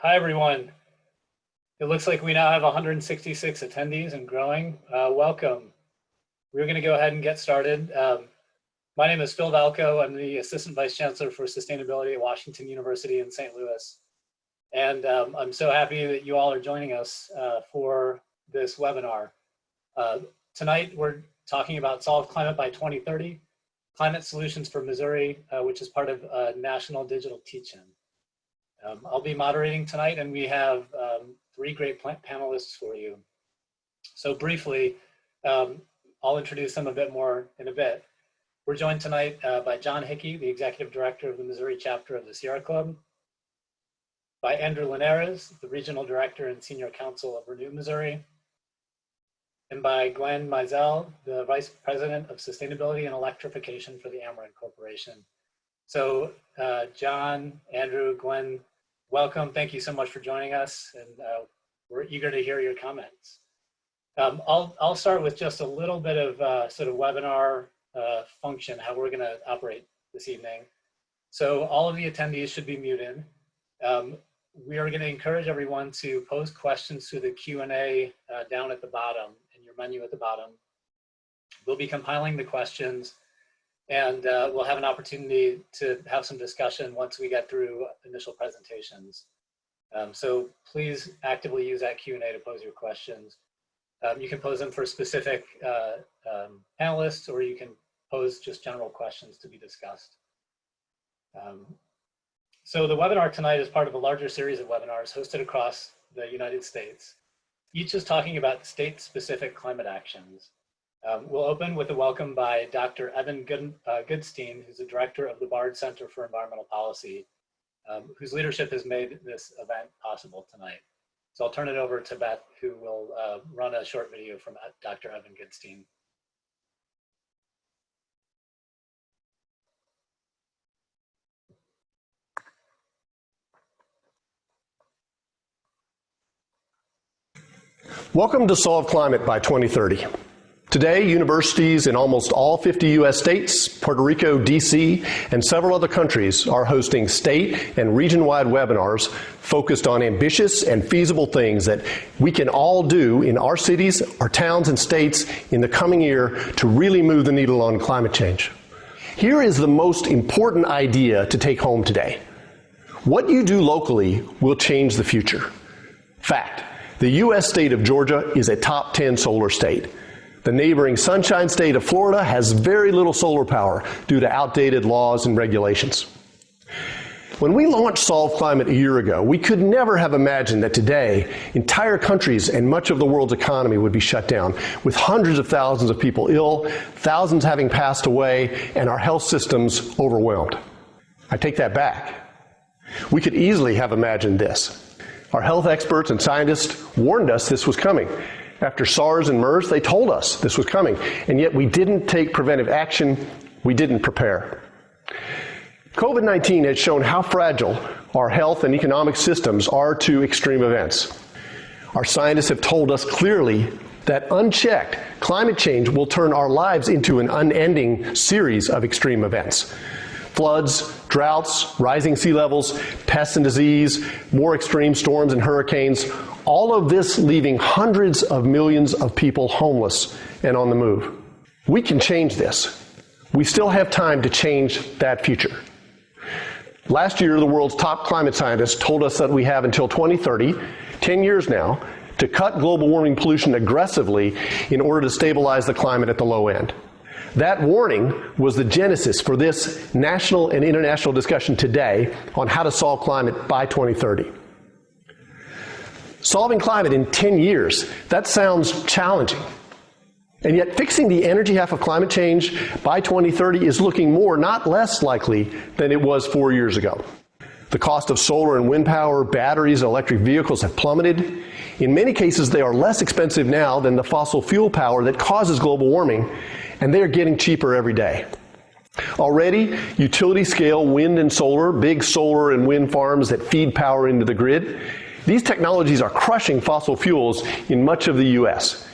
Hi, everyone. It looks like we now have 166 attendees and growing. Welcome. We're going to go ahead and get started. My name is Phil Valco. I'm the Assistant Vice Chancellor for Sustainability at Washington University in St. Louis. And I'm so happy that you all are joining us for this webinar. Tonight, we're talking about Solve Climate by 2030, Climate Solutions for Missouri, which is part of a National Digital Teach-In. I'll be moderating tonight, and we have three great panelists for you. So briefly, I'll introduce them a bit more in a bit. We're joined tonight by John Hickey, the Executive Director of the Missouri chapter of the Sierra Club, by Andrew Linares, the Regional Director and Senior Counsel of Renew Missouri, and by Glenn Mizell, the Vice President of Sustainability and Electrification for the Ameren Corporation. So John, Andrew, Glenn, welcome. Thank you so much for joining us, and we're eager to hear your comments. I'll start with just a little bit of sort of webinar function, how we're going to operate this evening. So all of the attendees should be muted. We are going to encourage everyone to pose questions through the Q&A down at the bottom, in your menu at the bottom. We'll be compiling the questions, and we'll have an opportunity to have some discussion once we get through initial presentations. So please actively use that Q&A to pose your questions. You can pose them for specific panelists, or you can pose just general questions to be discussed. So the webinar tonight is part of a larger series of webinars hosted across the United States. Each is talking about state-specific climate actions. We'll open with a welcome by Dr. Evan Goodstein, who's the director of the Bard Center for Environmental Policy, whose leadership has made this event possible tonight. So I'll turn it over to Beth, who will run a short video from Dr. Evan Goodstein. Welcome to Solve Climate by 2030. Today, universities in almost all 50 U.S. states, Puerto Rico, D.C., and several other countries are hosting state and region-wide webinars focused on ambitious and feasible things that we can all do in our cities, our towns, and states in the coming year to really move the needle on climate change. Here is the most important idea to take home today. What you do locally will change the future. Fact. The U.S. state of Georgia is a top 10 solar state. The neighboring Sunshine State of Florida has very little solar power due to outdated laws and regulations. When we launched Solve Climate a year ago, we could never have imagined that today entire countries and much of the world's economy would be shut down, with hundreds of thousands of people ill, thousands having passed away, and our health systems overwhelmed. I take that back. We could easily have imagined this. Our health experts and scientists warned us this was coming. After SARS and MERS, they told us this was coming, and yet we didn't take preventive action, we didn't prepare. COVID-19 has shown how fragile our health and economic systems are to extreme events. Our scientists have told us clearly that unchecked, climate change will turn our lives into an unending series of extreme events. Floods, droughts, rising sea levels, pests and disease, more extreme storms and hurricanes, all of this leaving hundreds of millions of people homeless and on the move. We can change this. We still have time to change that future. Last year, the world's top climate scientists told us that we have until 2030, 10 years now, to cut global warming pollution aggressively in order to stabilize the climate at the low end. That warning was the genesis for this national and international discussion today on how to solve climate by 2030. Solving climate in 10 years, that sounds challenging. And yet fixing the energy half of climate change by 2030 is looking more, not less likely than it was 4 years ago. The cost of solar and wind power, batteries, and electric vehicles have plummeted. In many cases, they are less expensive now than the fossil fuel power that causes global warming, and they are getting cheaper every day. Already, utility-scale wind and solar, big solar and wind farms that feed power into the grid, these technologies are crushing fossil fuels in much of the U.S.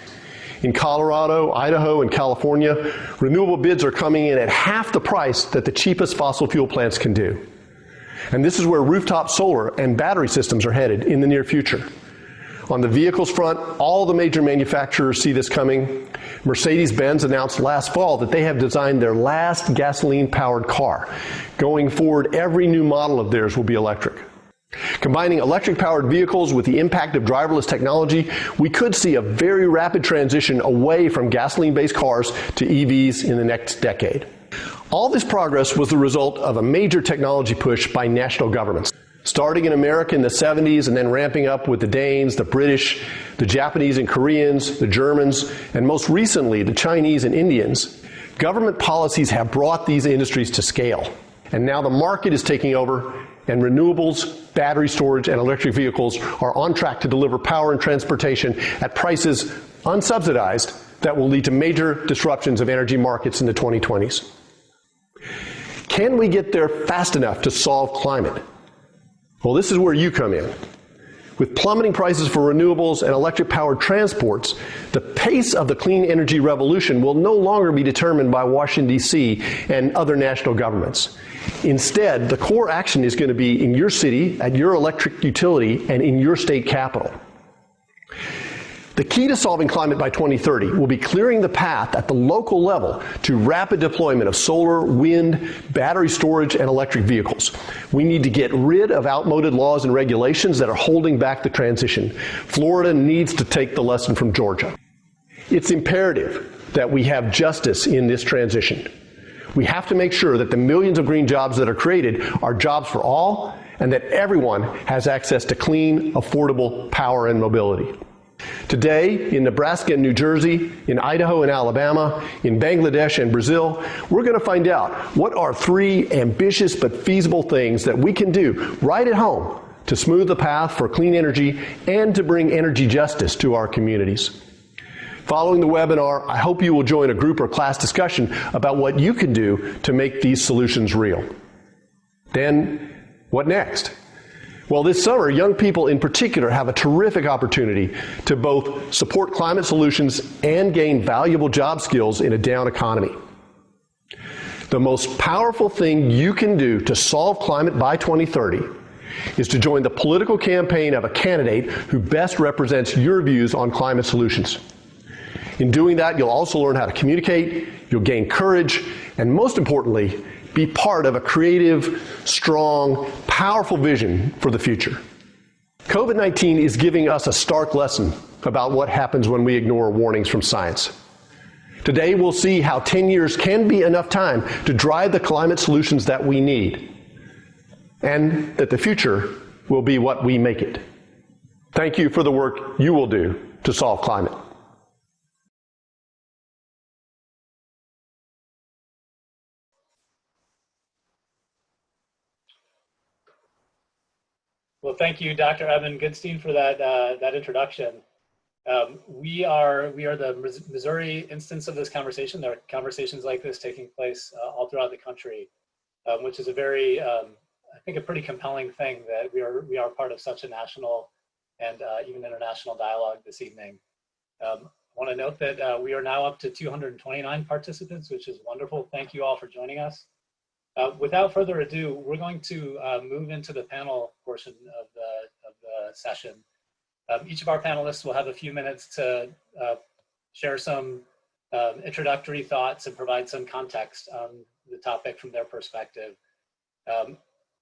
In Colorado, Idaho, and California, renewable bids are coming in at half the price that the cheapest fossil fuel plants can do. And this is where rooftop solar and battery systems are headed in the near future. On the vehicles front, all the major manufacturers see this coming. Mercedes-Benz announced last fall that they have designed their last gasoline-powered car. Going forward, every new model of theirs will be electric. Combining electric-powered vehicles with the impact of driverless technology, we could see a very rapid transition away from gasoline-based cars to EVs in the next decade. All this progress was the result of a major technology push by national governments. Starting in America in the 70s and then ramping up with the Danes, the British, the Japanese and Koreans, the Germans, and most recently the Chinese and Indians, government policies have brought these industries to scale. And now the market is taking over, and renewables, battery storage, and electric vehicles are on track to deliver power and transportation at prices unsubsidized that will lead to major disruptions of energy markets in the 2020s. Can we get there fast enough to solve climate? Well, this is where you come in. With plummeting prices for renewables and electric-powered transports, the pace of the clean energy revolution will no longer be determined by Washington, D.C. and other national governments. Instead, the core action is going to be in your city, at your electric utility, and in your state capital. The key to solving climate by 2030 will be clearing the path at the local level to rapid deployment of solar, wind, battery storage, and electric vehicles. We need to get rid of outmoded laws and regulations that are holding back the transition. Florida needs to take the lesson from Georgia. It's imperative that we have justice in this transition. We have to make sure that the millions of green jobs that are created are jobs for all, and that everyone has access to clean, affordable power and mobility. Today, in Nebraska and New Jersey, in Idaho and Alabama, in Bangladesh and Brazil, we're going to find out what are 3 ambitious but feasible things that we can do right at home to smooth the path for clean energy and to bring energy justice to our communities. Following the webinar, I hope you will join a group or class discussion about what you can do to make these solutions real. Then, what next? Well, this summer, young people in particular have a terrific opportunity to both support climate solutions and gain valuable job skills in a down economy. The most powerful thing you can do to solve climate by 2030 is to join the political campaign of a candidate who best represents your views on climate solutions. In doing that, you'll also learn how to communicate, you'll gain courage, and most importantly, be part of a creative, strong, powerful vision for the future. COVID-19 is giving us a stark lesson about what happens when we ignore warnings from science. Today, we'll see how 10 years can be enough time to drive the climate solutions that we need, and that the future will be what we make it. Thank you for the work you will do to solve climate. Well, thank you, Dr. Evan Goodstein, for that introduction. We are the Missouri instance of this conversation. There are conversations like this taking place all throughout the country, which is a very, I think, a pretty compelling thing that we are part of such a national and even international dialogue this evening. I want to note that we are now up to 229 participants, which is wonderful. Thank you all for joining us. Without further ado, we're going to move into the panel portion of the session. Each of our panelists will have a few minutes to share some introductory thoughts and provide some context on the topic from their perspective.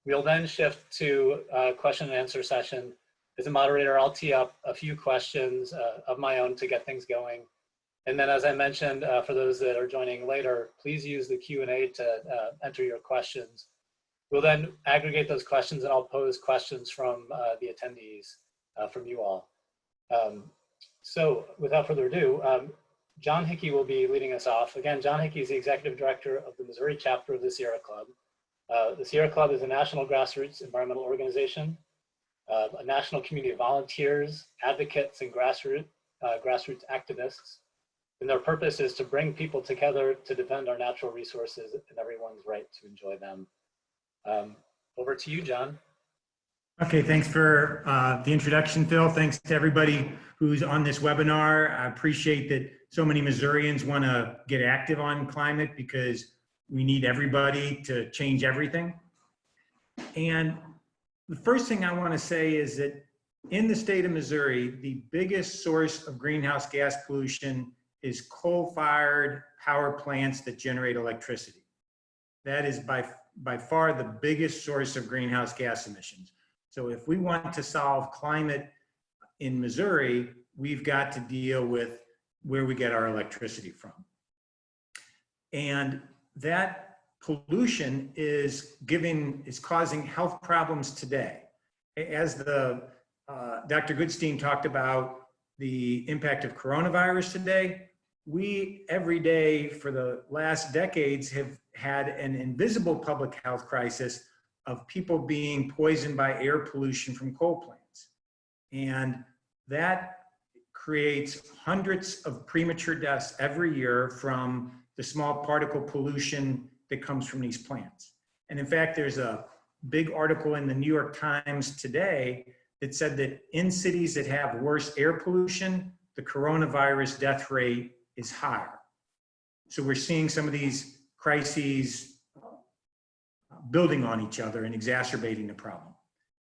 We'll then shift to a question and answer session. As a moderator, I'll tee up a few questions of my own to get things going. And then, as I mentioned, for those that are joining later, please use the Q&A to enter your questions. We'll then aggregate those questions, and I'll pose questions from the attendees, from you all. So without further ado, John Hickey will be leading us off. Again, John Hickey is the Executive Director of the Missouri chapter of the Sierra Club. The Sierra Club is a national grassroots environmental organization, a national community of volunteers, advocates, and grassroots activists. And their purpose is to bring people together to defend our natural resources and everyone's right to enjoy them. Over to you, John. Okay, thanks for the introduction, Phil. Thanks to everybody who's on this webinar. I appreciate that so many Missourians want to get active on climate because we need everybody to change everything. And the first thing I want to say is that in the state of Missouri, the biggest source of greenhouse gas pollution is coal-fired power plants that generate electricity. That is by far the biggest source of greenhouse gas emissions. So if we want to solve climate in Missouri, we've got to deal with where we get our electricity from. And that pollution is causing health problems today. As Dr. Goodstein talked about the impact of coronavirus today, we every day for the last decades have had an invisible public health crisis of people being poisoned by air pollution from coal plants. And that creates hundreds of premature deaths every year from the small particle pollution that comes from these plants. And in fact, there's a big article in the New York Times today that said that in cities that have worse air pollution, the coronavirus death rate is higher. So we're seeing some of these crises building on each other and exacerbating the problem.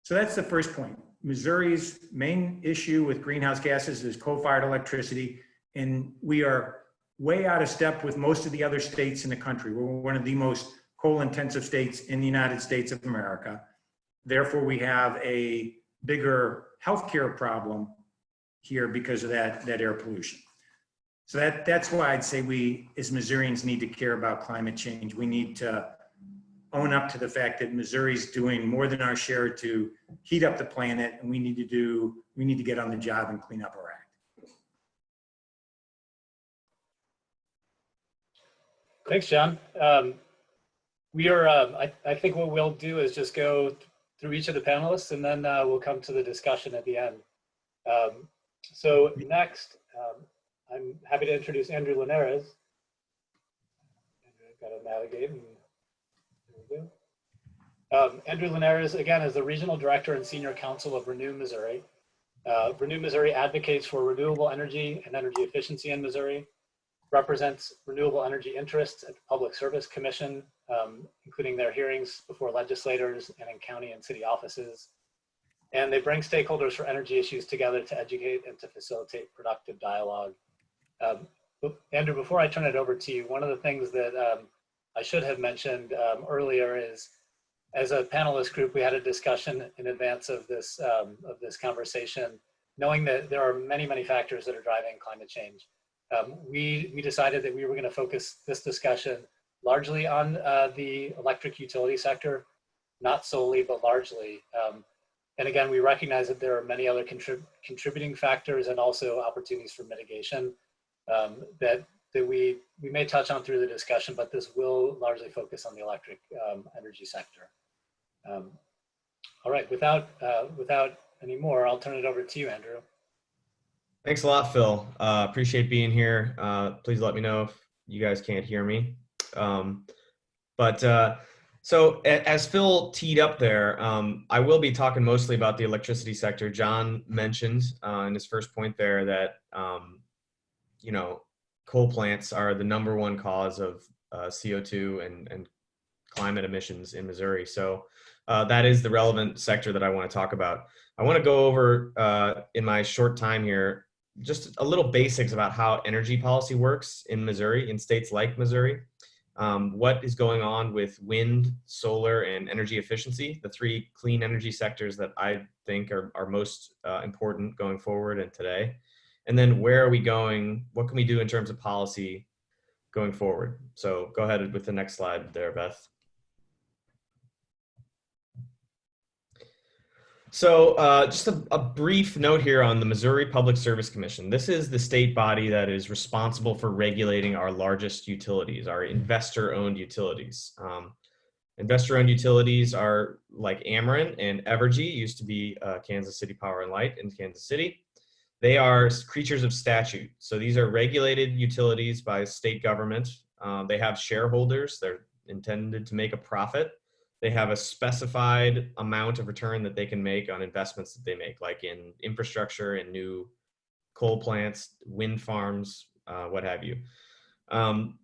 So that's the first point. Missouri's main issue with greenhouse gases is coal-fired electricity, and we are way out of step with most of the other states in the country. We're one of the most coal-intensive states in the United States of America. Therefore, we have a bigger healthcare problem here because of that air pollution. So that's why I'd say we, as Missourians, need to care about climate change. We need to own up to the fact that Missouri's doing more than our share to heat up the planet, and we need to get on the job and clean up our act. Thanks, John. We are, I think what we'll do is just go through each of the panelists, and then we'll come to the discussion at the end. So next, I'm happy to introduce Andrew Linares. I've got to navigate, and there we go. Andrew Linares, again, is the Regional Director and Senior Counsel of Renew Missouri. Renew Missouri advocates for renewable energy and energy efficiency in Missouri, represents renewable energy interests at the Public Service Commission, including their hearings before legislators and in county and city offices. And they bring stakeholders for energy issues together to educate and to facilitate productive dialogue. Andrew, before I turn it over to you, one of the things that I should have mentioned earlier is, as a panelist group, we had a discussion in advance of this conversation, knowing that there are many, many factors that are driving climate change. We decided that we were going to focus this discussion largely on the electric utility sector, not solely, but largely. And again, we recognize that there are many other contributing factors and also opportunities for mitigation that we may touch on through the discussion, but this will largely focus on the electric energy sector. All right, without any more, I'll turn it over to you, Andrew. Thanks a lot, Phil. Appreciate being here. Please let me know if you guys can't hear me. So as Phil teed up there, I will be talking mostly about the electricity sector. John mentioned in his first point there that, coal plants are the #1 cause of CO2 and climate emissions in Missouri. So that is the relevant sector that I want to talk about. I want to go over in my short time here just a little basics about how energy policy works in Missouri, in states like Missouri. What is going on with wind, solar, and energy efficiency, the 3 clean energy sectors that I think are most important going forward and today. And then where are we going? What can we do in terms of policy going forward? So go ahead with the next slide there, Beth. So just a brief note here on the Missouri Public Service Commission. This is the state body that is responsible for regulating our largest utilities, our investor-owned utilities. Investor-owned utilities are like Ameren and Evergy, used to be Kansas City Power and Light in Kansas City. They are creatures of statute. So these are regulated utilities by state government. They have shareholders. They're intended to make a profit. They have a specified amount of return that they can make on investments that they make, like in infrastructure and new coal plants, wind farms, what have you.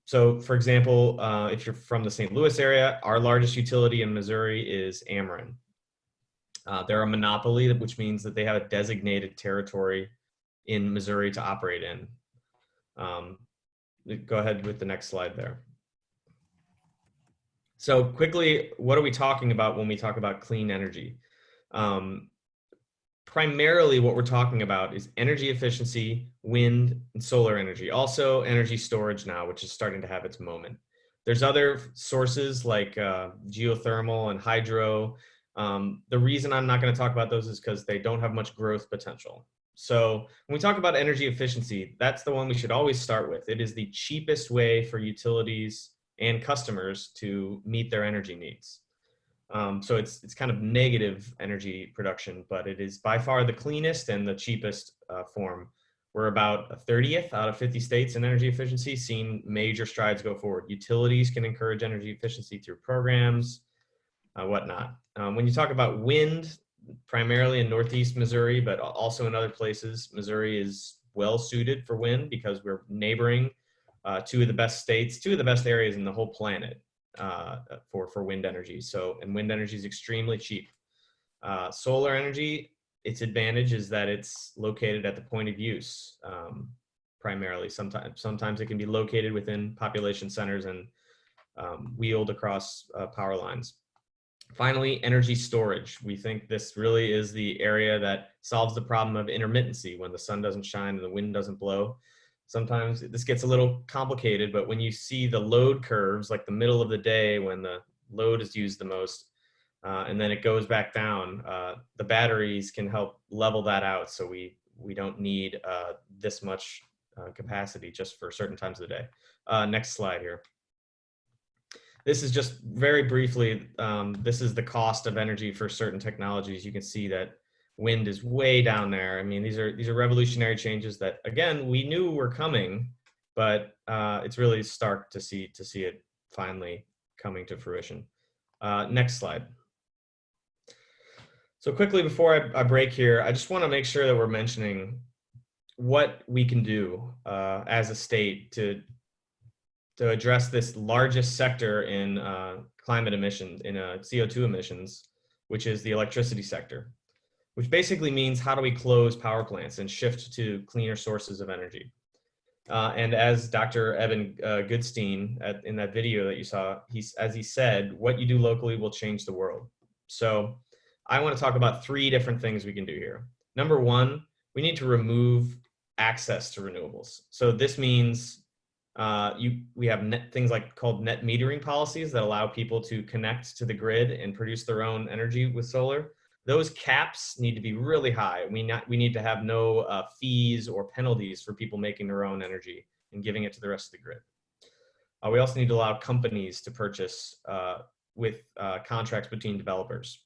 So for example, if you're from the St. Louis area, our largest utility in Missouri is Ameren. They're a monopoly, which means that they have a designated territory in Missouri to operate in. Go ahead with the next slide there. So quickly, what are we talking about when we talk about clean energy? Primarily what we're talking about is energy efficiency, wind and solar energy, also energy storage now, which is starting to have its moment. There's other sources like geothermal and hydro. The reason I'm not going to talk about those is because they don't have much growth potential. So when we talk about energy efficiency, that's the one we should always start with. It is the cheapest way for utilities and customers to meet their energy needs. So it's kind of negative energy production, but it is by far the cleanest and the cheapest form. We're about a 30th out of 50 states in energy efficiency, seeing major strides go forward. Utilities can encourage energy efficiency through programs, whatnot. When you talk about wind, primarily in Northeast Missouri, but also in other places, Missouri is well suited for wind because we're neighboring two of the best states, two of the best areas in the whole planet for wind energy. So, and wind energy is extremely cheap. Solar energy, its advantage is that it's located at the point of use, primarily. Sometimes it can be located within population centers and wheeled across power lines. Finally, energy storage. We think this really is the area that solves the problem of intermittency when the sun doesn't shine and the wind doesn't blow. Sometimes this gets a little complicated, but when you see the load curves, like the middle of the day when the load is used the most, and then it goes back down, the batteries can help level that out so we don't need this much capacity just for certain times of the day. Next slide here. This is just very briefly, this is the cost of energy for certain technologies. You can see that wind is way down there. I mean, these are revolutionary changes that, again, we knew were coming, but it's really stark to see it finally coming to fruition. Next slide. So quickly before I break here, I just want to make sure that we're mentioning what we can do as a state to address this largest sector in climate emissions, in CO2 emissions, which is the electricity sector, which basically means how do we close power plants and shift to cleaner sources of energy. And as Dr. Evan Goodstein in that video that you saw, as he said, what you do locally will change the world. So I want to talk about 3 different things we can do here. Number 1, we need to remove access to renewables. So this means we have things like called net metering policies that allow people to connect to the grid and produce their own energy with solar. Those caps need to be really high. We need to have no fees or penalties for people making their own energy and giving it to the rest of the grid. We also need to allow companies to purchase with contracts between developers.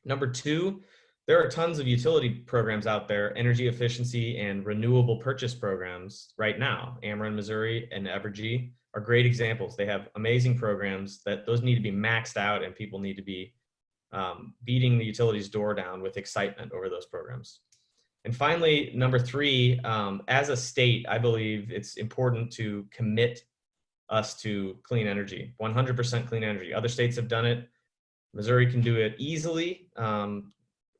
Number 2, there are tons of utility programs out there, energy efficiency and renewable purchase programs right now. Ameren, Missouri, and Evergy are great examples. They have amazing programs that those need to be maxed out, and people need to be beating the utilities door down with excitement over those programs. And finally, number 3, as a state, I believe it's important to commit us to clean energy, 100% clean energy. Other states have done it. Missouri can do it easily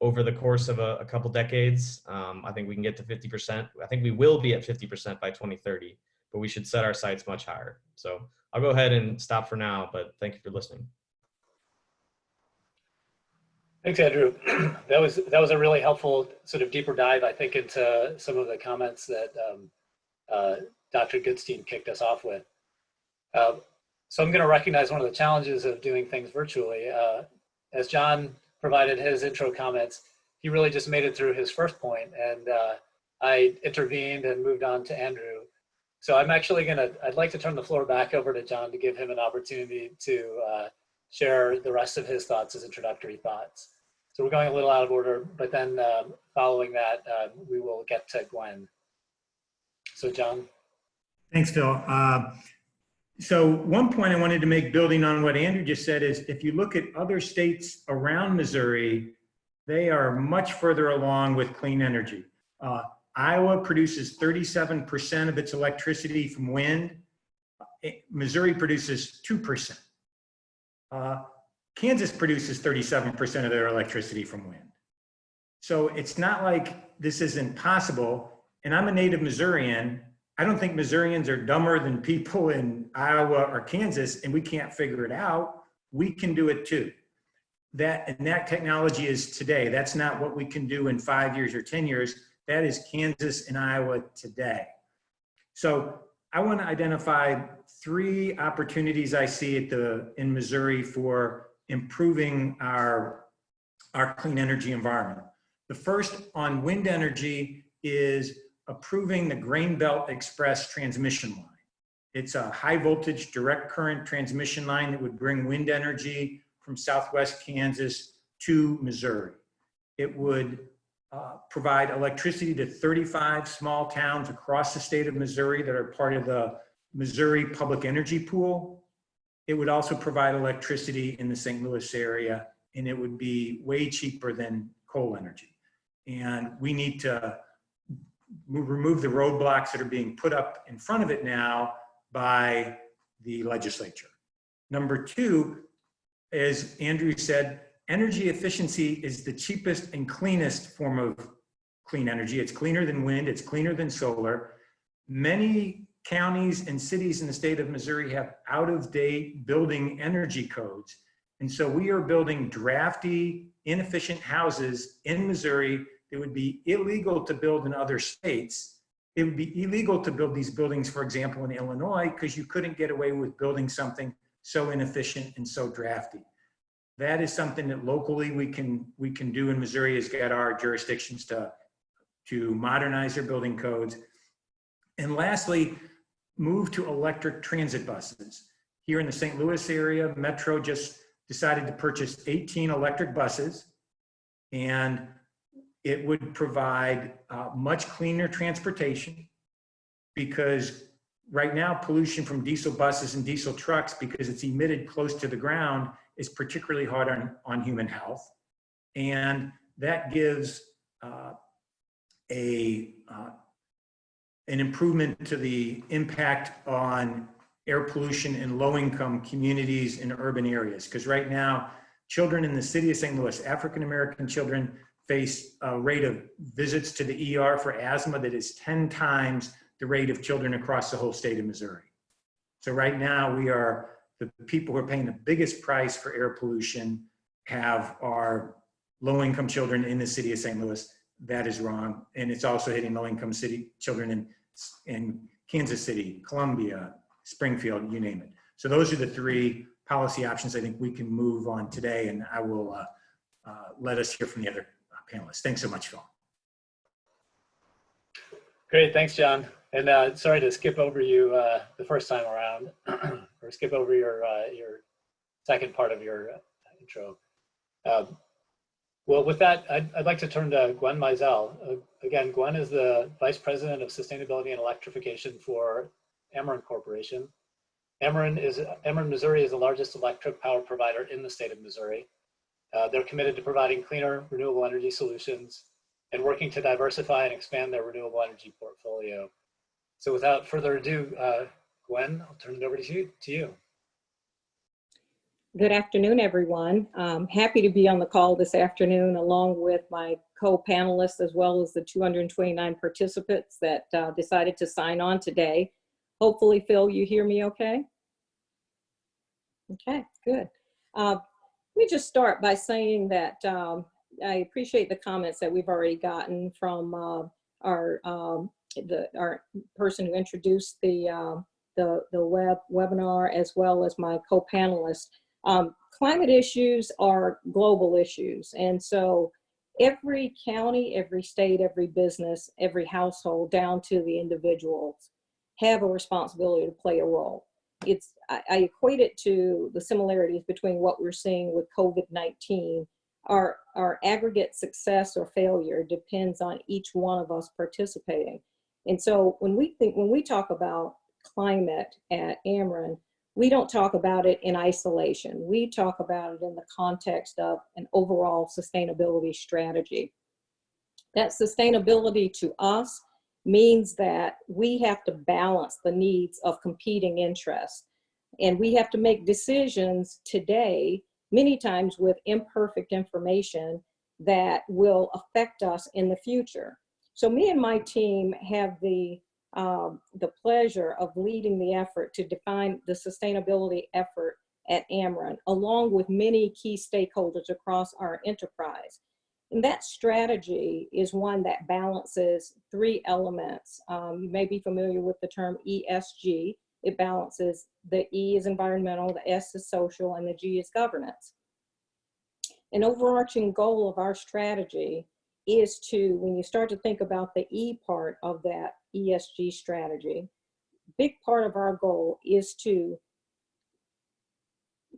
over the course of a couple decades. I think we can get to 50%. I think we will be at 50% by 2030, but we should set our sights much higher. So I'll go ahead and stop for now, but thank you for listening. Thanks, Andrew. That was a really helpful sort of deeper dive, I think, into some of the comments that Dr. Goodstein kicked us off with. So I'm going to recognize one of the challenges of doing things virtually. As John provided his intro comments, he really just made it through his first point, and I intervened and moved on to Andrew. So I'm actually I'd like to turn the floor back over to John to give him an opportunity to share the rest of his thoughts, his introductory thoughts. So we're going a little out of order, but then following that, we will get to Gwen. So John. Thanks, Phil. So one point I wanted to make, building on what Andrew just said, is if you look at other states around Missouri, they are much further along with clean energy. Iowa produces 37% of its electricity from wind. Missouri produces 2%. Kansas produces 37% of their electricity from wind. So it's not like this isn't possible. And I'm a native Missourian. I don't think Missourians are dumber than people in Iowa or Kansas, and we can't figure it out. We can do it too. That technology is today. That's not what we can do in 5 years or 10 years. That is Kansas and Iowa today. So I want to identify 3 opportunities I see in Missouri for improving our clean energy environment. The first on wind energy is approving the Grain Belt Express transmission line. It's a high voltage direct current transmission line that would bring wind energy from Southwest Kansas to Missouri. It would provide electricity to 35 small towns across the state of Missouri that are part of the Missouri Public Energy Pool. It would also provide electricity in the St. Louis area, and it would be way cheaper than coal energy. And we need to remove the roadblocks that are being put up in front of it now by the legislature. Number 2, as Andrew said, energy efficiency is the cheapest and cleanest form of clean energy. It's cleaner than wind, it's cleaner than solar. Many counties and cities in the state of Missouri have out-of-date building energy codes. And so we are building drafty, inefficient houses in Missouri. It would be illegal to build in other states. It would be illegal to build these buildings, for example, in Illinois, because you couldn't get away with building something so inefficient and so drafty. That is something that locally we can do in Missouri, is get our jurisdictions to modernize their building codes. And lastly, move to electric transit buses. Here in the St. Louis area, Metro just decided to purchase 18 electric buses, and it would provide much cleaner transportation, because right now pollution from diesel buses and diesel trucks, because it's emitted close to the ground, is particularly hard on human health. And that gives an improvement to the impact on air pollution in low-income communities in urban areas. Because right now, children in the city of St. Louis, African-American children, face a rate of visits to the ER for asthma that is 10 times the rate of children across the whole state of Missouri. So right now, we are the people who are paying the biggest price for air pollution have our low-income children in the city of St. Louis. That is wrong. And it's also hitting low-income children in Kansas City, Columbia, Springfield, you name it. So those are the 3 policy options I think we can move on today, and I will let us hear from the other panelists. Thanks so much, Phil. Great, thanks, John. And sorry to skip over you the first time around, or skip over your second part of your intro. Well, with that, I'd like to turn to Gwen Mizell. Again, Gwen is the Vice President of Sustainability and Electrification for Ameren Corporation. Ameren Missouri is the largest electric power provider in the state of Missouri. They're committed to providing cleaner, renewable energy solutions and working to diversify and expand their renewable energy portfolio. So without further ado, Gwen, I'll turn it over to you. Good afternoon, everyone. Happy to be on the call this afternoon along with my co-panelists, as well as the 229 participants that decided to sign on today. Hopefully, Phil, you hear me okay? Okay, good. Let me just start by saying that I appreciate the comments that we've already gotten from our person who introduced the webinar, as well as my co-panelists. Climate issues are global issues, and so every county, every state, every business, every household, down to the individuals, have a responsibility to play a role. I equate it to the similarities between what we're seeing with COVID-19. Our aggregate success or failure depends on each one of us participating. And so when we talk about climate at Ameren, we don't talk about it in isolation. We talk about it in the context of an overall sustainability strategy. That sustainability to us means that we have to balance the needs of competing interests. And we have to make decisions today, many times with imperfect information that will affect us in the future. So me and my team have the pleasure of leading the effort to define the sustainability effort at Ameren, along with many key stakeholders across our enterprise. And that strategy is one that balances three elements. You may be familiar with the term ESG. It balances, the E is environmental, the S is social, and the G is governance. An overarching goal of our strategy is to, when you start to think about the E part of that ESG strategy, big part of our goal is to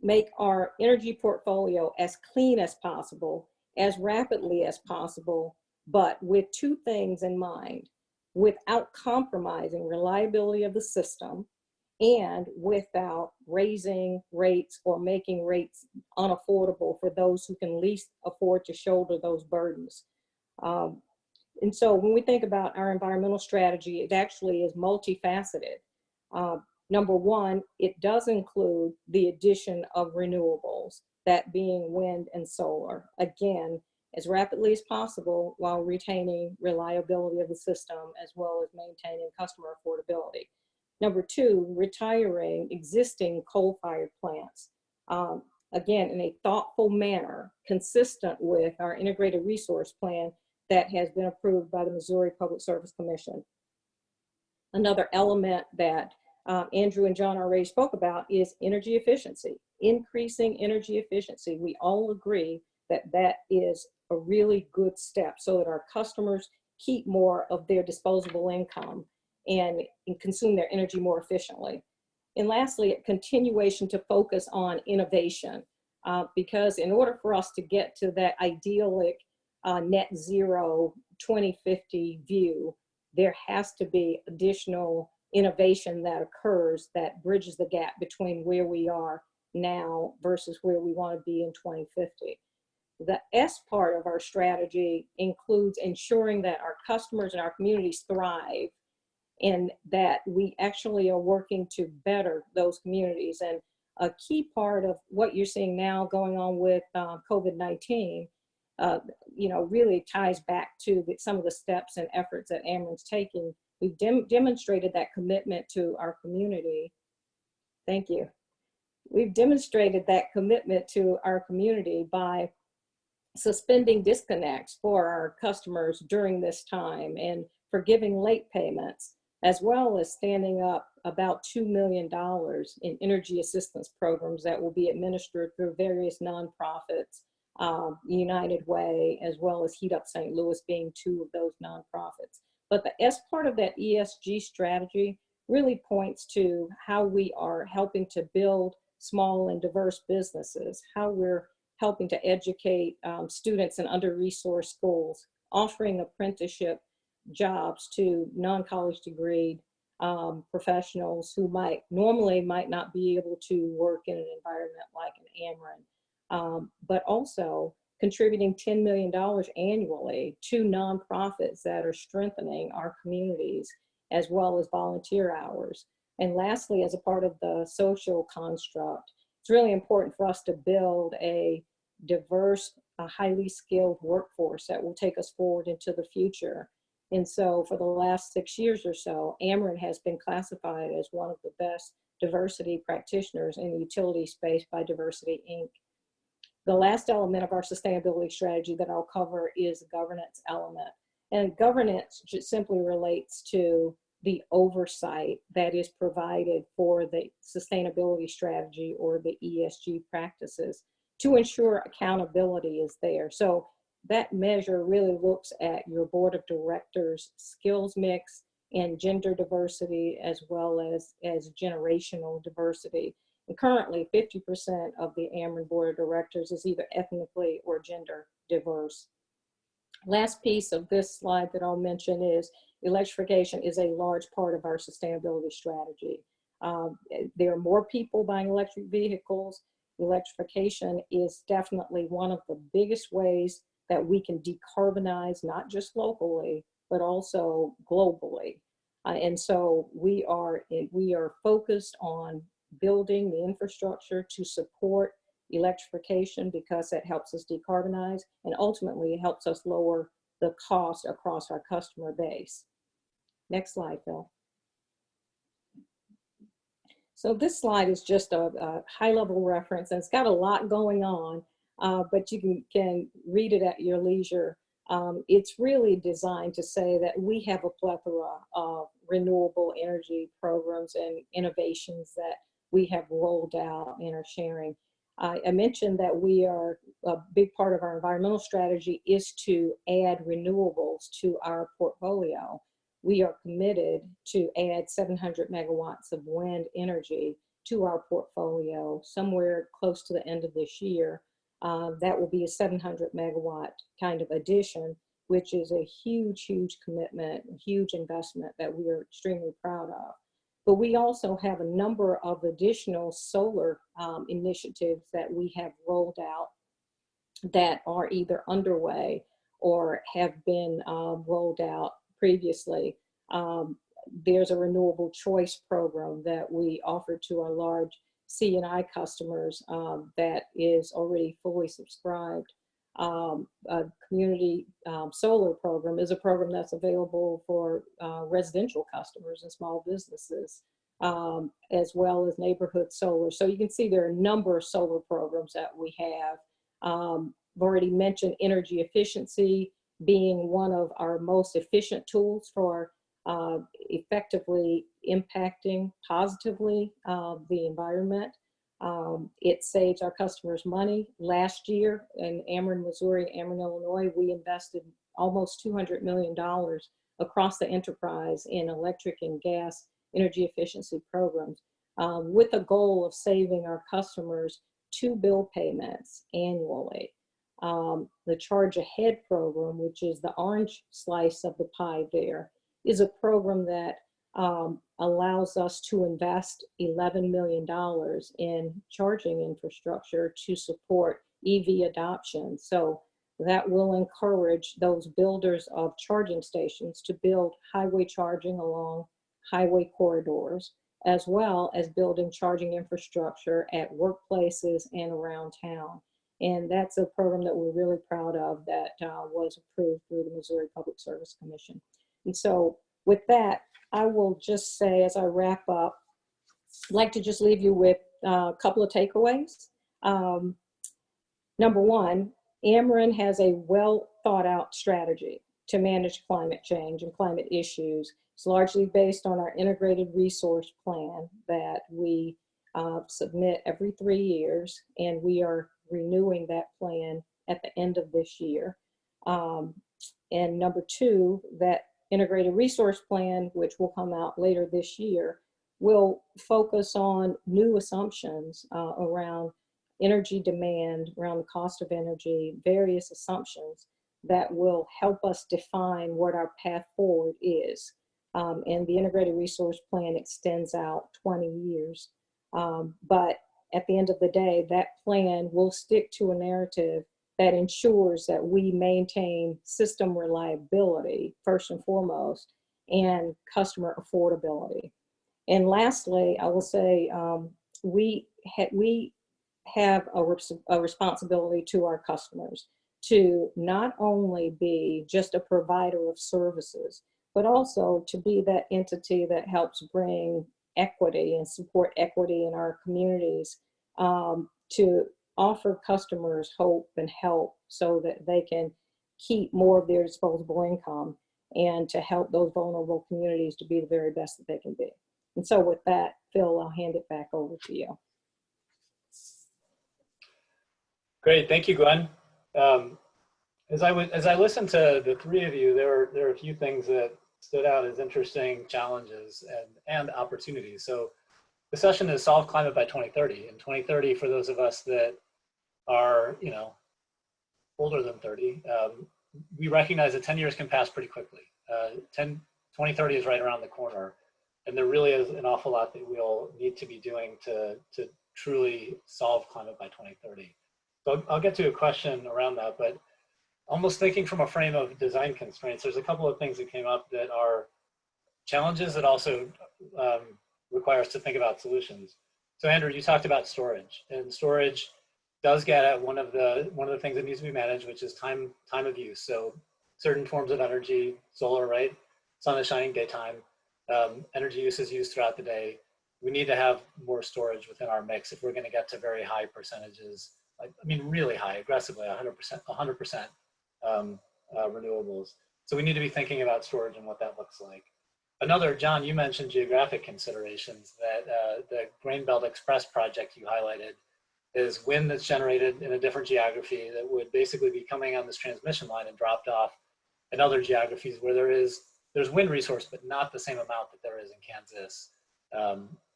make our energy portfolio as clean as possible, as rapidly as possible, but with two things in mind: without compromising reliability of the system and without raising rates or making rates unaffordable for those who can least afford to shoulder those burdens. And so when we think about our environmental strategy, it actually is multifaceted. Number one, it does include the addition of renewables, that being wind and solar, again, as rapidly as possible while retaining reliability of the system as well as maintaining customer affordability. Number two, retiring existing coal-fired plants, again, in a thoughtful manner, consistent with our integrated resource plan that has been approved by the Missouri Public Service Commission. Another element that Andrew and John already spoke about is energy efficiency, increasing energy efficiency. We all agree that that is a really good step so that our customers keep more of their disposable income and consume their energy more efficiently. And lastly, a continuation to focus on innovation, because in order for us to get to that idyllic net zero 2050 view, there has to be additional innovation that occurs that bridges the gap between where we are now versus where we want to be in 2050. The S part of our strategy includes ensuring that our customers and our communities thrive, and that we actually are working to better those communities. And a key part of what you're seeing now going on with COVID-19, really ties back to some of the steps and efforts that Ameren's taking. We've demonstrated that commitment to our community. Thank you. We've demonstrated that commitment to our community by suspending disconnects for our customers during this time and forgiving late payments, as well as standing up about $2 million in energy assistance programs that will be administered through various nonprofits, United Way, as well as Heat Up St. Louis being two of those nonprofits. But the S part of that ESG strategy really points to how we are helping to build small and diverse businesses, how we're helping to educate students in under-resourced schools, offering apprenticeship jobs to non-college degree professionals who might not be able to work in an environment like an Ameren, but also contributing $10 million annually to nonprofits that are strengthening our communities, as well as volunteer hours. And lastly, as a part of the social construct, it's really important for us to build a diverse, highly skilled workforce that will take us forward into the future. And so for the last 6 years or so, Ameren has been classified as one of the best diversity practitioners in the utility space by Diversity, Inc. The last element of our sustainability strategy that I'll cover is the governance element. And governance just simply relates to the oversight that is provided for the sustainability strategy or the ESG practices to ensure accountability is there. So that measure really looks at your board of directors' skills mix and gender diversity, as well as generational diversity. And currently, 50% of the Ameren board of directors is either ethnically or gender diverse. Last piece of this slide that I'll mention is electrification is a large part of our sustainability strategy. There are more people buying electric vehicles. Electrification is definitely one of the biggest ways that we can decarbonize, not just locally, but also globally. And so we are focused on building the infrastructure to support electrification because that helps us decarbonize, and ultimately it helps us lower the cost across our customer base. Next slide, Phil. So this slide is just a high-level reference, and it's got a lot going on, but you can read it at your leisure. It's really designed to say that we have a plethora of renewable energy programs and innovations that we have rolled out and are sharing. I mentioned that a big part of our environmental strategy is to add renewables to our portfolio. We are committed to add 700 megawatts of wind energy to our portfolio somewhere close to the end of this year. That will be a 700 megawatt kind of addition, which is a huge, huge commitment, a huge investment that we are extremely proud of. But we also have a number of additional solar initiatives that we have rolled out that are either underway or have been rolled out previously. There's a renewable choice program that we offer to our large C&I customers that is already fully subscribed. A community solar program is a program that's available for residential customers and small businesses, as well as neighborhood solar. So you can see there are a number of solar programs that we have. I've already mentioned energy efficiency being one of our most efficient tools for effectively impacting positively the environment. It saves our customers money. Last year in Ameren, Missouri, Ameren, Illinois, we invested almost $200 million across the enterprise in electric and gas energy efficiency programs, with a goal of saving our customers 2 bill payments annually. The Charge Ahead program, which is the orange slice of the pie there, is a program that allows us to invest $11 million in charging infrastructure to support EV adoption. So that will encourage those builders of charging stations to build highway charging along highway corridors, as well as building charging infrastructure at workplaces and around town. And that's a program that we're really proud of that was approved through the Missouri Public Service Commission. And so with that, I will just say as I wrap up, I'd like to just leave you with a couple of takeaways. Number one, Ameren has a well thought out strategy to manage climate change and climate issues. It's largely based on our integrated resource plan that we submit every 3 years, and we are renewing that plan at the end of this year. And number two, that integrated resource plan, which will come out later this year, will focus on new assumptions around energy demand, around the cost of energy, various assumptions that will help us define what our path forward is. And the integrated resource plan extends out 20 years. But at the end of the day, that plan will stick to a narrative that ensures that we maintain system reliability, first and foremost, and customer affordability. And lastly, I will say we have a responsibility to our customers to not only be just a provider of services, but also to be that entity that helps bring equity and support equity in our communities, to offer customers hope and help so that they can keep more of their disposable income, and to help those vulnerable communities to be the very best that they can be. And so with that, Phil, I'll hand it back over to you. Great, thank you, Gwen. As I listened to the three of you, there are a few things that stood out as interesting challenges and opportunities. So the session is Solve Climate by 2030. And 2030, for those of us that are, older than 30, we recognize that 10 years can pass pretty quickly. 2030 is right around the corner. And there really is an awful lot that we'll need to be doing to truly solve climate by 2030. So I'll get to a question around that, but almost thinking from a frame of design constraints, there's a couple of things that came up that are challenges that also require us to think about solutions. So Andrew, you talked about storage, and storage does get at one of the things that needs to be managed, which is time of use. So certain forms of energy, solar, right? Sun is shining daytime. Energy use is used throughout the day. We need to have more storage within our mix if we're going to get to very high percentages. I mean, really high, aggressively, 100% renewables. So we need to be thinking about storage and what that looks like. Another, John, you mentioned geographic considerations. That the Grain Belt Express project you highlighted is wind that's generated in a different geography that would basically be coming on this transmission line and dropped off in other geographies where there's wind resource, but not the same amount that there is in Kansas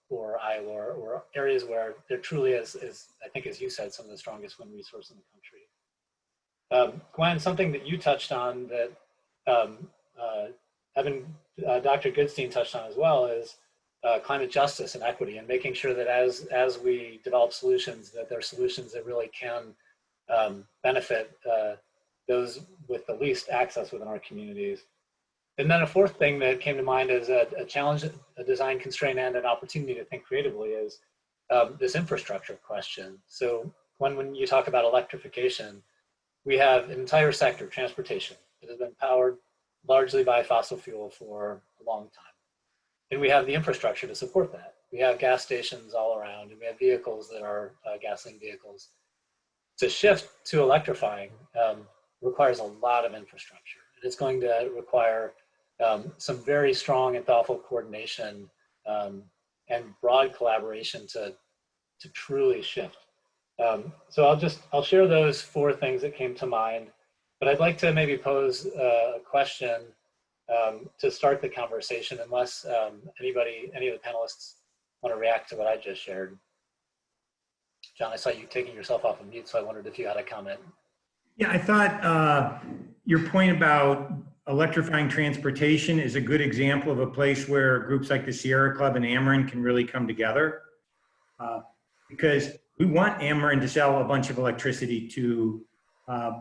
or Iowa or areas where there truly is, I think, as you said, some of the strongest wind resource in the country. Gwen, something that you touched on that Dr. Goodstein touched on as well is climate justice and equity, and making sure that as we develop solutions, that they're solutions that really can benefit those with the least access within our communities. And then a fourth thing that came to mind as a challenge, a design constraint, and an opportunity to think creatively is this infrastructure question. So when you talk about electrification, we have an entire sector, transportation, that has been powered largely by fossil fuel for a long time. And we have the infrastructure to support that. We have gas stations all around, and we have vehicles that are gasoline vehicles. To shift to electrifying requires a lot of infrastructure. It's going to require some very strong and thoughtful coordination and broad collaboration to truly shift. So I'll share those four things that came to mind, but I'd like to maybe pose a question to start the conversation, unless any of the panelists want to react to what I just shared. John, I saw you taking yourself off of mute, so I wondered if you had a comment. Yeah, I thought your point about electrifying transportation is a good example of a place where groups like the Sierra Club and Ameren can really come together. Because we want Ameren to sell a bunch of electricity to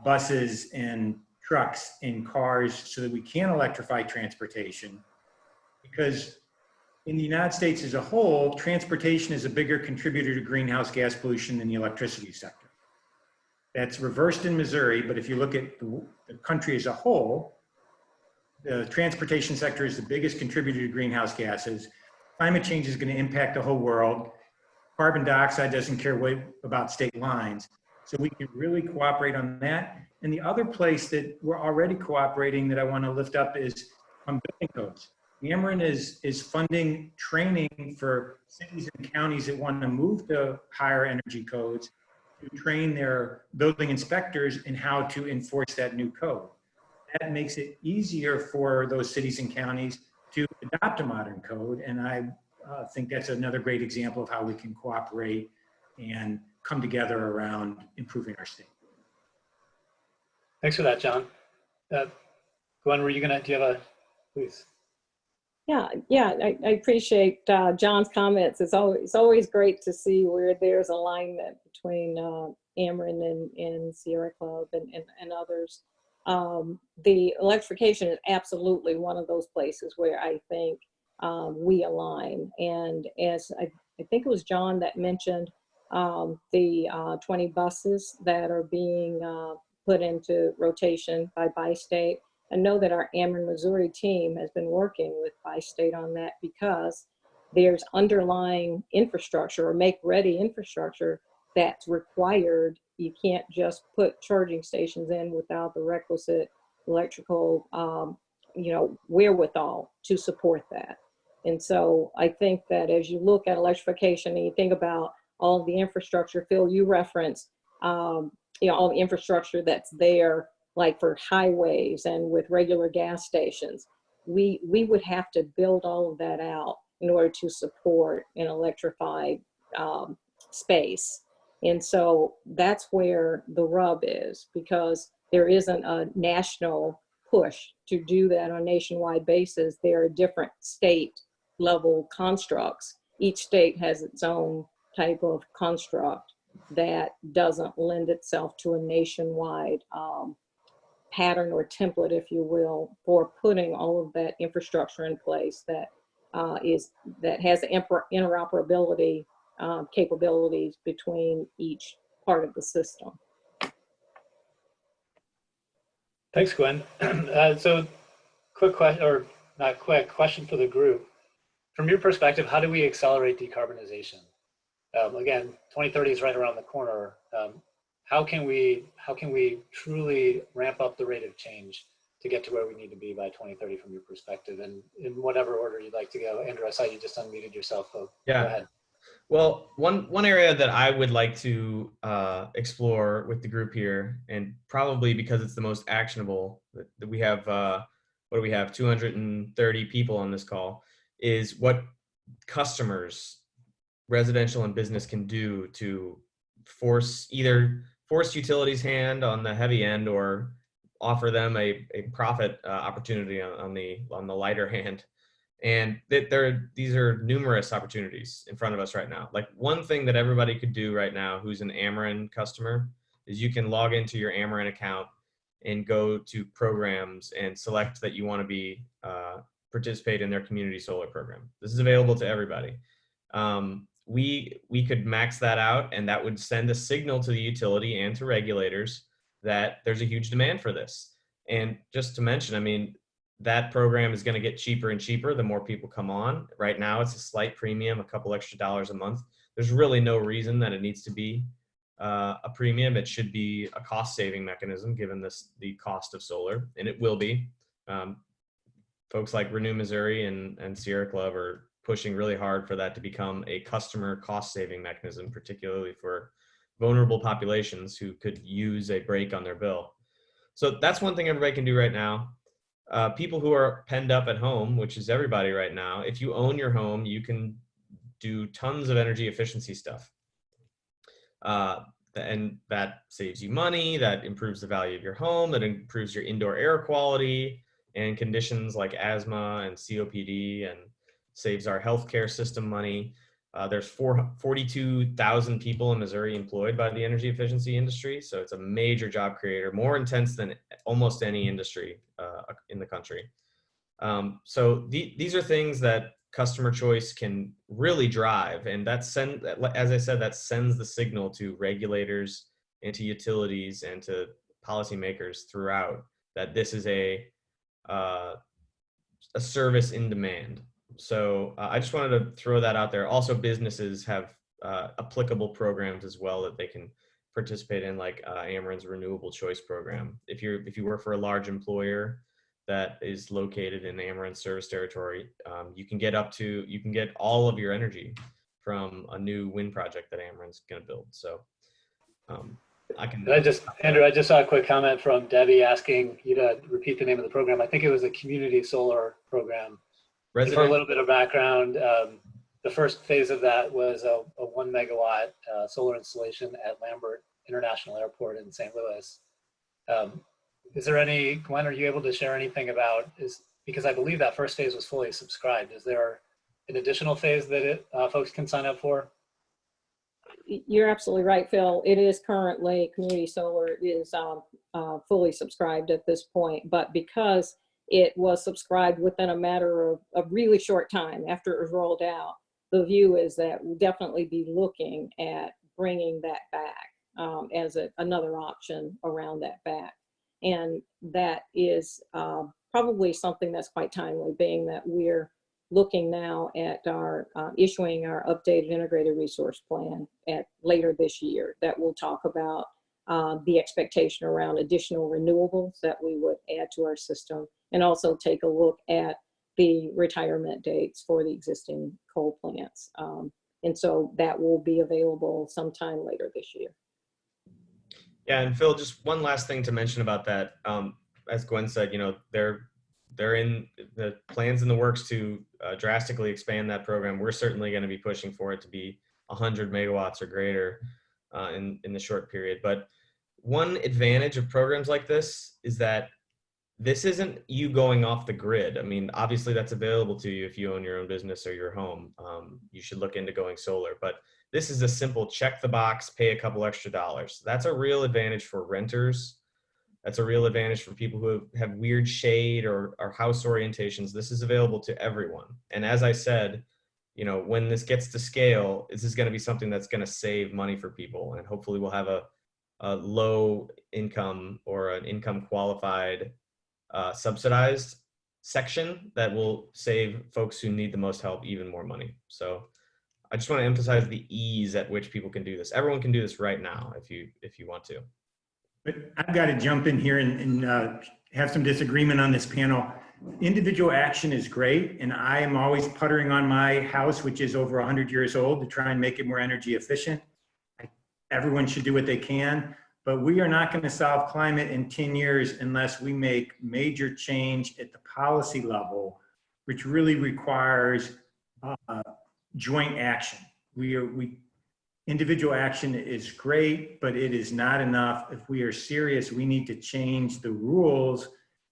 buses and trucks and cars so that we can electrify transportation. Because in the United States as a whole, transportation is a bigger contributor to greenhouse gas pollution than the electricity sector. That's reversed in Missouri, but if you look at the country as a whole, the transportation sector is the biggest contributor to greenhouse gases. Climate change is going to impact the whole world. Carbon dioxide doesn't care about state lines. So we can really cooperate on that. And the other place that we're already cooperating that I want to lift up is on building codes. Ameren is funding training for cities and counties that want to move to higher energy codes to train their building inspectors in how to enforce that new code. That makes it easier for those cities and counties to adopt a modern code. And I think that's another great example of how we can cooperate and come together around improving our state. Thanks for that, John. Gwen, do you have a, please? Yeah, I appreciate John's comments. It's always great to see where there's alignment between Ameren and Sierra Club and others. The electrification is absolutely one of those places where I think we align. And as I think it was John that mentioned the 20 buses that are being put into rotation by Bi-State. I know that our Ameren Missouri team has been working with Bi-State on that because there's underlying infrastructure or make-ready infrastructure that's required. You can't just put charging stations in without the requisite electrical, wherewithal to support that. And so I think that as you look at electrification and you think about all of the infrastructure, Phil, you referenced, all the infrastructure that's there, like for highways and with regular gas stations, we would have to build all of that out in order to support an electrified space. And so that's where the rub is, because there isn't a national push to do that on a nationwide basis. There are different state level constructs. Each state has its own type of construct that doesn't lend itself to a nationwide pattern or template, if you will, for putting all of that infrastructure in place that has interoperability capabilities between each part of the system. Thanks, Gwen. So quick question, or not quick, question for the group. From your perspective, how do we accelerate decarbonization? Again, 2030 is right around the corner. How can we truly ramp up the rate of change to get to where we need to be by 2030 from your perspective? And in whatever order you'd like to go. Andrew, I saw you just unmuted yourself. So Yeah. Go ahead. Well, one area that I would like to explore with the group here, and probably because it's the most actionable, that we have, what do we have, 230 people on this call, is what customers, residential and business, can do to either force utilities' hand on the heavy end or offer them a profit opportunity on the lighter hand. And these are numerous opportunities in front of us right now. Like, one thing that everybody could do right now who's an Ameren customer is you can log into your Ameren account and go to programs and select that you want to be participate in their community solar program. This is available to everybody. We could max that out, and that would send a signal to the utility and to regulators that there's a huge demand for this. And just to mention, I mean, that program is going to get cheaper and cheaper the more people come on. Right now, it's a slight premium, a couple extra dollars a month. There's really no reason that it needs to be a premium. It should be a cost-saving mechanism, given the cost of solar, and it will be. Folks like Renew Missouri and Sierra Club are pushing really hard for that to become a customer cost-saving mechanism, particularly for vulnerable populations who could use a break on their bill. So that's one thing everybody can do right now. People who are penned up at home, which is everybody right now, if you own your home, you can do tons of energy efficiency stuff. And that saves you money, that improves the value of your home, that improves your indoor air quality and conditions like asthma and COPD, and saves our healthcare system money. There's 42,000 people in Missouri employed by the energy efficiency industry. So it's a major job creator, more intense than almost any industry in the country. So these are things that customer choice can really drive. And as I said, that sends the signal to regulators and to utilities and to policymakers throughout that this is a service in demand. So I just wanted to throw that out there. Also, businesses have applicable programs as well that they can participate in, like Ameren's Renewable Choice Program. If you work for a large employer that is located in Ameren service territory, you can get all of your energy from a new wind project that Ameren's going to build. So Andrew, I just saw a quick comment from Debbie asking you to repeat the name of the program. I think it was a community solar program. For a little bit of background, the first phase of that was a 1 megawatt solar installation at Lambert International Airport in St. Louis. Is there Gwen, are you able to share anything about, because I believe that first phase was fully subscribed. Is there an additional phase that folks can sign up for? You're absolutely right, Phil. It is currently, community solar is fully subscribed at this point, but because it was subscribed within a matter of a really short time after it was rolled out, the view is that we'll definitely be looking at bringing that back as another option around that back. And that is probably something that's quite timely, being that we're looking now at our issuing our updated integrated resource plan later this year that will talk about the expectation around additional renewables that we would add to our system, and also take a look at the retirement dates for the existing coal plants. And so that will be available sometime later this year. Yeah, and Phil, just one last thing to mention about that. As Gwen said, they're in the plans in the works to drastically expand that program. We're certainly going to be pushing for it to be 100 megawatts or greater in the short period. But one advantage of programs like this is that this isn't you going off the grid. I mean, obviously that's available to you if you own your own business or your home. You should look into going solar, but this is a simple check the box, pay a couple extra dollars. That's a real advantage for renters. That's a real advantage for people who have weird shade or house orientations. This is available to everyone. And as I said, you know, when this gets to scale, this is going to be something that's going to save money for people. And hopefully we'll have a low income or an income qualified subsidized section that will save folks who need the most help even more money. So I just want to emphasize the ease at which people can do this. Everyone can do this right now if you want to. But I've got to jump in here and have some disagreement on this panel. Individual action is great, and I am always puttering on my house, which is over 100 years old, to try and make it more energy efficient. Everyone should do what they can, but we are not going to solve climate in 10 years unless we make major change at the policy level, which really requires joint action. Individual action is great, but it is not enough. If we are serious, we need to change the rules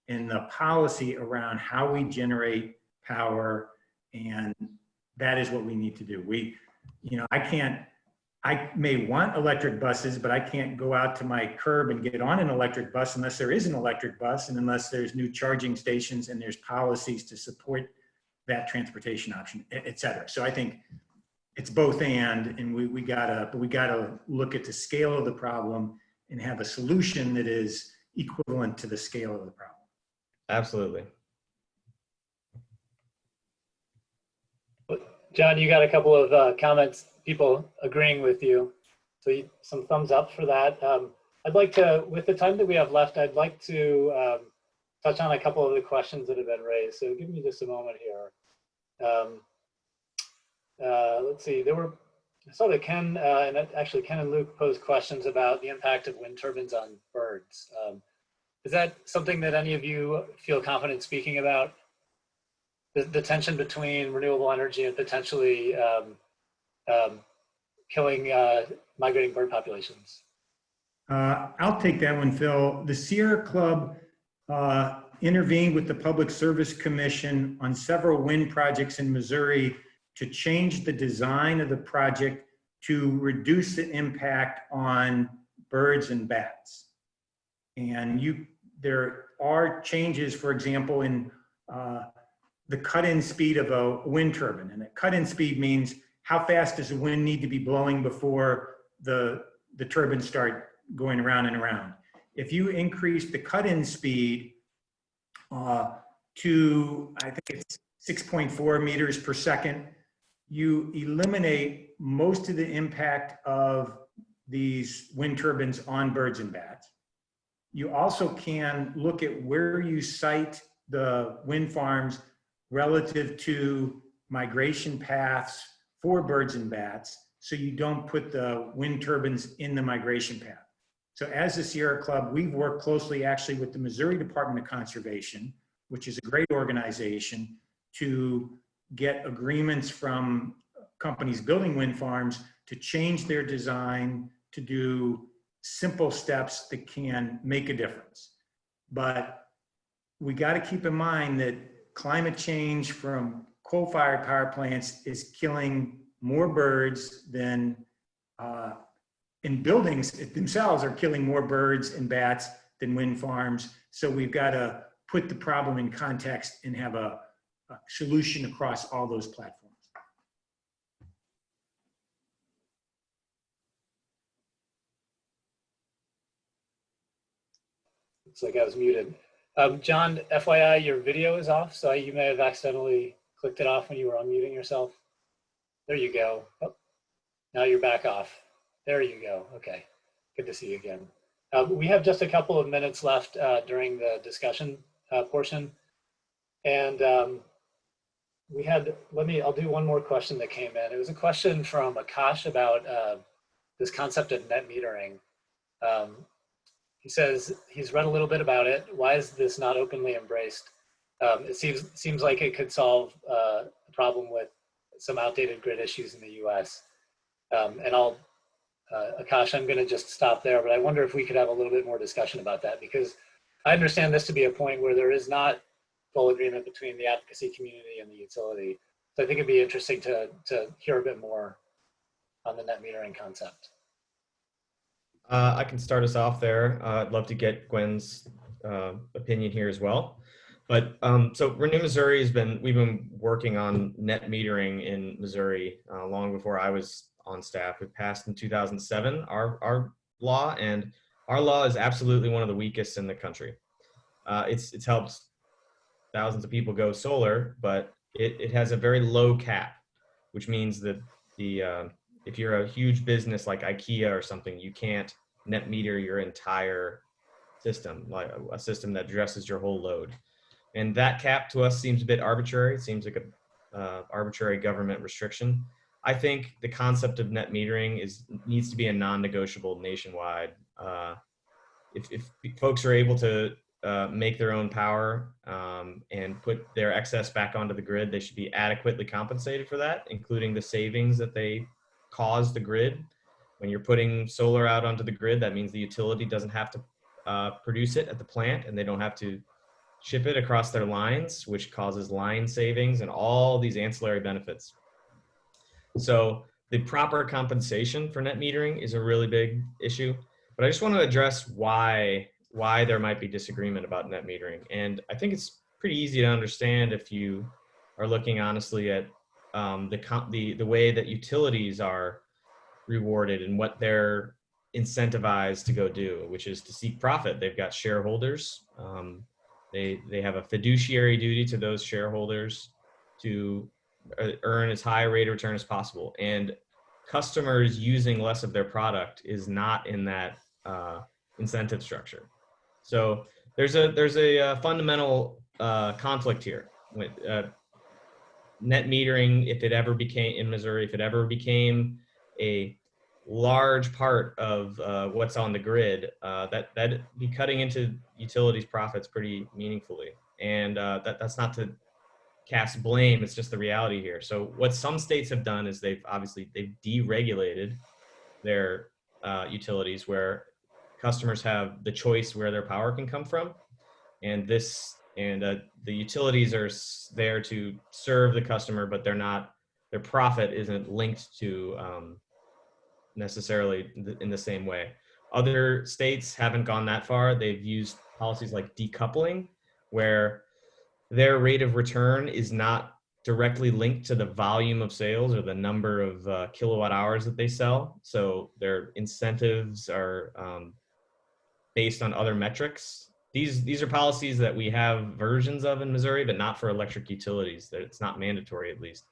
and the policy around how we generate power, and that is what we need to do. I may want electric buses, but I can't go out to my curb and get on an electric bus unless there is an electric bus and unless there's new charging stations and there's policies to support that transportation option, et cetera. So I think it's both and we gotta look at the scale of the problem and have a solution that is equivalent to the scale of the problem. Absolutely. John, you got a couple of comments, people agreeing with you. So some thumbs up for that. I'd like to, with the time that we have left, I'd like to touch on a couple of the questions that have been raised. So give me just a moment here. Let's see, I saw that Ken, actually Ken and Luke posed questions about the impact of wind turbines on birds. Is that something that any of you feel confident speaking about? The tension between renewable energy and potentially killing migrating bird populations? I'll take that one, Phil. The Sierra Club intervened with the Public Service Commission on several wind projects in Missouri to change the design of the project to reduce the impact on birds and bats. And there are changes, for example, in the cut-in speed of a wind turbine. And a cut-in speed means how fast does the wind need to be blowing before the turbines start going around and around. If you increase the cut-in speed to, I think it's 6.4 meters per second, you eliminate most of the impact of these wind turbines on birds and bats. You also can look at where you site the wind farms relative to migration paths for birds and bats, so you don't put the wind turbines in the migration path. So as the Sierra Club, we've worked closely actually with the Missouri Department of Conservation, which is a great organization, to get agreements from companies building wind farms to change their design to do simple steps that can make a difference. But we got to keep in mind that climate change from coal-fired power plants is killing more birds than, in buildings themselves are killing more birds and bats than wind farms. So we've got to put the problem in context and have a solution across all those platforms. Looks like I was muted. John, FYI, your video is off, so you may have accidentally clicked it off when you were unmuting yourself. There you go. Oh, now you're back off. There you go. Okay, good to see you again. We have just a couple of minutes left during the discussion portion. And I'll do one more question that came in. It was a question from Akash about this concept of net metering. He says he's read a little bit about it. Why is this not openly embraced? It seems like it could solve a problem with some outdated grid issues in the US. And Akash, I'm gonna just stop there, but I wonder if we could have a little bit more discussion about that, because I understand this to be a point where there is not full agreement between the advocacy community and the utility. So I think it'd be interesting to hear a bit more on the net metering concept. I can start us off there. I'd love to get Gwen's opinion here as well. But so Renew Missouri we've been working on net metering in Missouri long before I was on staff. It passed in 2007, our law, and our law is absolutely one of the weakest in the country. It's helped thousands of people go solar, but it has a very low cap, which means that if you're a huge business like IKEA or something, you can't net meter your entire system, like a system that addresses your whole load. And that cap to us seems a bit arbitrary. It seems like a arbitrary government restriction. I think the concept of net metering needs to be a non-negotiable nationwide. If folks are able to make their own power and put their excess back onto the grid, they should be adequately compensated for that, including the savings that they cause the grid. When you're putting solar out onto the grid, that means the utility doesn't have to produce it at the plant, and they don't have to ship it across their lines, which causes line savings and all these ancillary benefits. So the proper compensation for net metering is a really big issue, but I just want to address why there might be disagreement about net metering. And I think it's pretty easy to understand if you are looking honestly at the way that utilities are rewarded and what they're incentivized to go do, which is to seek profit. They've got shareholders. They have a fiduciary duty to those shareholders to earn as high a rate of return as possible. And customers using less of their product is not in that incentive structure. So there's a fundamental conflict here with net metering. If it ever became in Missouri, if it ever became a large part of what's on the grid, that'd be cutting into utilities' profits pretty meaningfully. And that's not to cast blame, it's just the reality here. So what some states have done is they've deregulated their utilities, where customers have the choice where their power can come from. And the utilities are there to serve the customer, but their profit isn't linked to necessarily in the same way. Other states haven't gone that far. They've used policies like decoupling, where their rate of return is not directly linked to the volume of sales or the number of kilowatt hours that they sell. So their incentives are based on other metrics. These are policies that we have versions of in Missouri, but not for electric utilities. That it's not mandatory, at least.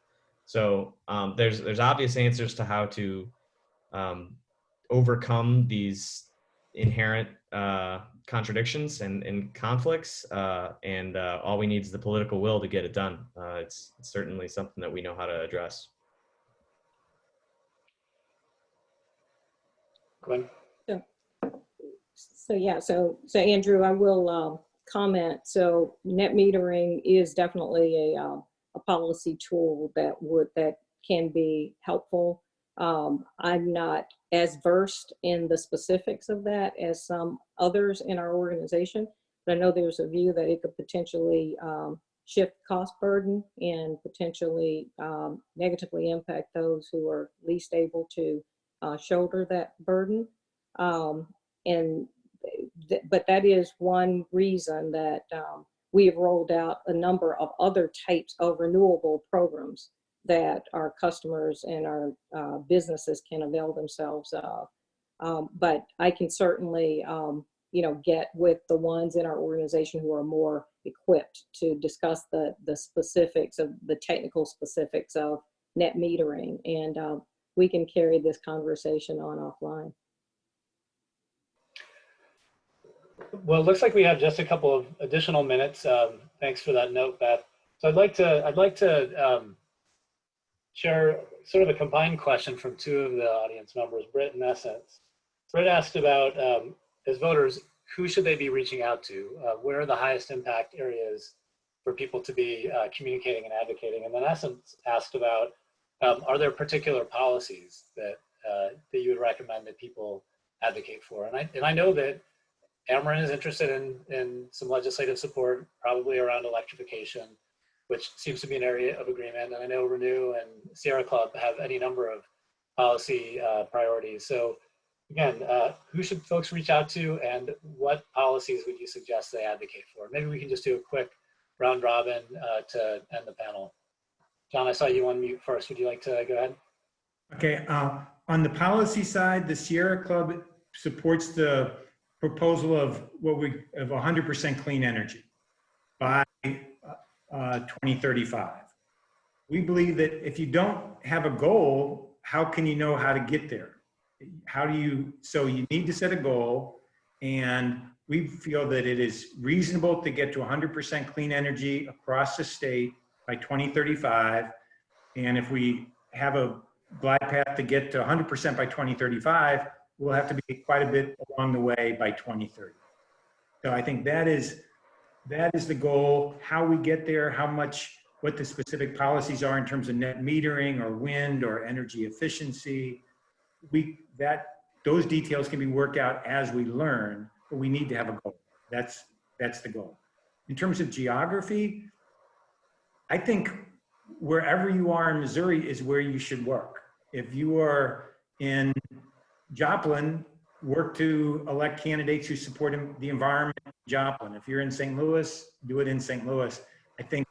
So there's obvious answers to how to overcome these inherent contradictions and conflicts, and all we need is the political will to get it done. It's certainly something that we know how to address. Gwen? So Andrew, I will comment. So net metering is definitely a policy tool that can be helpful. I'm not as versed in the specifics of that as some others in our organization, but I know there's a view that it could potentially shift cost burden and potentially negatively impact those who are least able to shoulder that burden. But that is one reason that we have rolled out a number of other types of renewable programs that our customers and our businesses can avail themselves of. But I can certainly, get with the ones in our organization who are more equipped to discuss the specifics of the technical specifics of net metering, and we can carry this conversation on offline. Well, it looks like we have just a couple of additional minutes. Thanks for that note, Beth. So I'd like to share sort of a combined question from two of the audience members, Britt and Essence. Britt asked about, as voters, who should they be reaching out to? Where are the highest impact areas for people to be communicating and advocating? And then Essence asked about, are there particular policies that you would recommend that people advocate for? And I know that Ameren is interested in some legislative support, probably around electrification, which seems to be an area of agreement. And I know Renew and Sierra Club have any number of policy priorities. So again, who should folks reach out to, and what policies would you suggest they advocate for? Maybe we can just do a quick round robin to end the panel. John, I saw you on mute first. Would you like to go ahead? Okay, on the policy side, the Sierra Club supports the proposal of 100% clean energy by 2035. We believe that if you don't have a goal, how can you know how to get there? So you need to set a goal, and we feel that it is reasonable to get to 100% clean energy across the state by 2035. And if we have a glide path to get to 100% by 2035, we'll have to be quite a bit along the way by 2030. So I think that is the goal. How we get there, what the specific policies are in terms of net metering or wind or energy efficiency, those details can be worked out as we learn, but we need to have a goal. That's the goal. In terms of geography, I think wherever you are in Missouri is where you should work. If you are in Joplin, work to elect candidates who support the environment in Joplin. If you're in St. Louis, do it in St. Louis. I think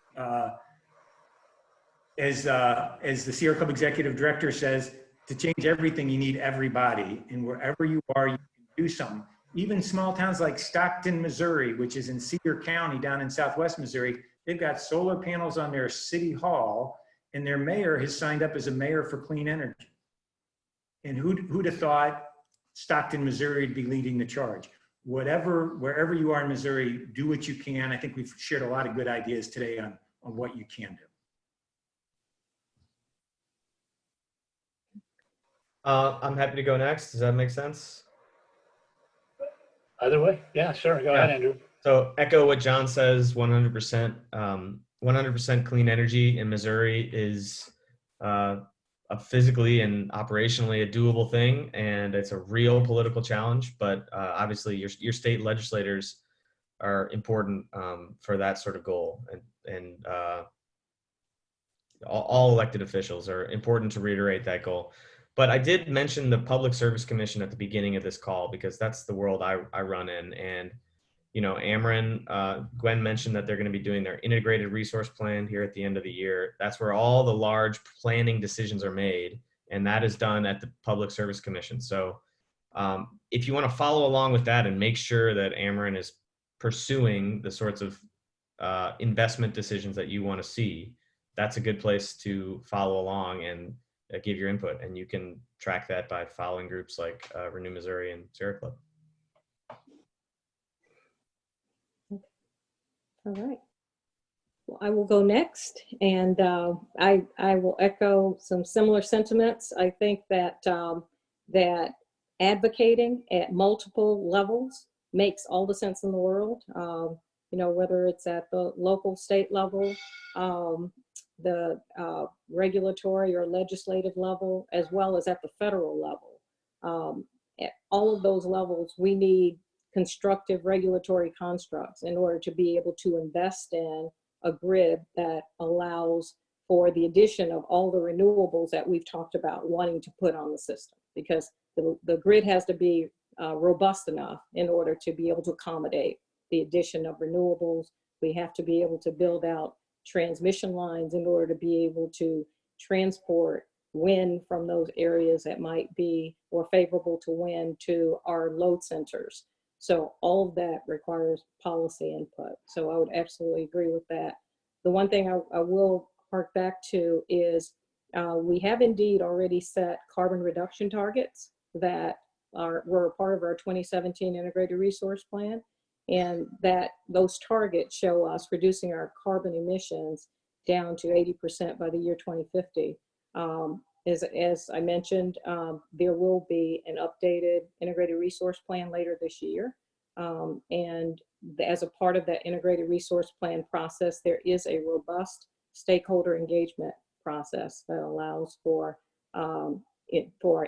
as the Sierra Club Executive Director says, to change everything, you need everybody. And wherever you are, you can do something. Even small towns like Stockton, Missouri, which is in Cedar County down in Southwest Missouri, they've got solar panels on their city hall, and their mayor has signed up as a mayor for clean energy. And who'd have thought Stockton, Missouri would be leading the charge? Wherever you are in Missouri, do what you can. I think we've shared a lot of good ideas today on what you can do. I'm happy to go next. Does that make sense? Either way, yeah, sure. Go ahead, Andrew. So echo what John says, 100%. 100% clean energy in Missouri is a physically and operationally a doable thing, and it's a real political challenge. But obviously, your state legislators are important for that sort of goal, and all elected officials are important to reiterate that goal. But I did mention the Public Service Commission at the beginning of this call because that's the world I run in. And, you know, Ameren, Gwen mentioned that they're going to be doing their integrated resource plan here at the end of the year. That's where all the large planning decisions are made. And that is done at the Public Service Commission. So if you want to follow along with that and make sure that Ameren is pursuing the sorts of investment decisions that you want to see, that's a good place to follow along and give your input. And you can track that by following groups like Renew Missouri and Sierra Club. All right. Well, I will go next, and I will echo some similar sentiments. I think that that advocating at multiple levels makes all the sense in the world. You know, whether it's at the local, state level, the regulatory or legislative level, as well as at the federal level. At all of those levels, we need constructive regulatory constructs in order to be able to invest in a grid that allows for the addition of all the renewables that we've talked about wanting to put on the system, because the grid has to be robust enough in order to be able to accommodate the addition of renewables. We have to be able to build out transmission lines in order to be able to transport wind from those areas that might be more favorable to wind to our load centers. So all of that requires policy input. So I would absolutely agree with that. The one thing I will hark back to is we have indeed already set carbon reduction targets that were part of our 2017 Integrated Resource Plan, and that those targets show us reducing our carbon emissions down to 80% by the year 2050. As I mentioned, there will be an updated integrated resource plan later this year. And as a part of that integrated resource plan process, there is a robust stakeholder engagement process that allows for